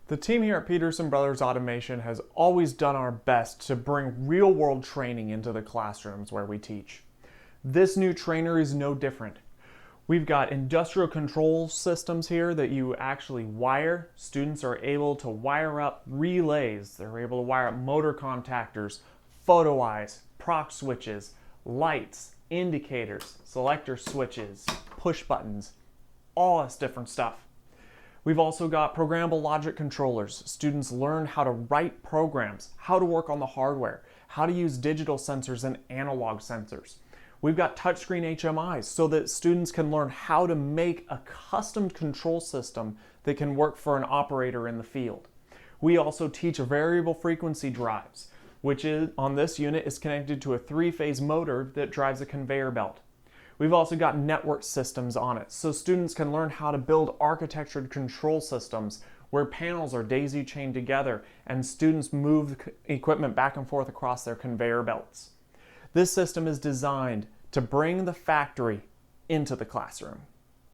The team here at Peterson Brothers Automation has always done our best to bring real-world training into the classrooms where we teach. This new trainer is no different. We've got industrial control systems here that you actually wire. Students are able to wire up relays. They're able to wire up motor contactors, photo eyes, proc switches, lights, indicators, selector switches, push buttons, all this different stuff. We've also got programmable logic controllers. Students learn how to write programs, how to work on the hardware, how to use digital sensors and analog sensors. We've got touchscreen HMIs so that students can learn how to make a custom control system that can work for an operator in the field. We also teach variable frequency drives, which on this unit is connected to a 3-phase motor that drives a conveyor belt. We've also got network systems on it, so students can learn how to build architectured control systems where panels are daisy chained together and students move equipment back and forth across their conveyor belts. This system is designed to bring the factory into the classroom.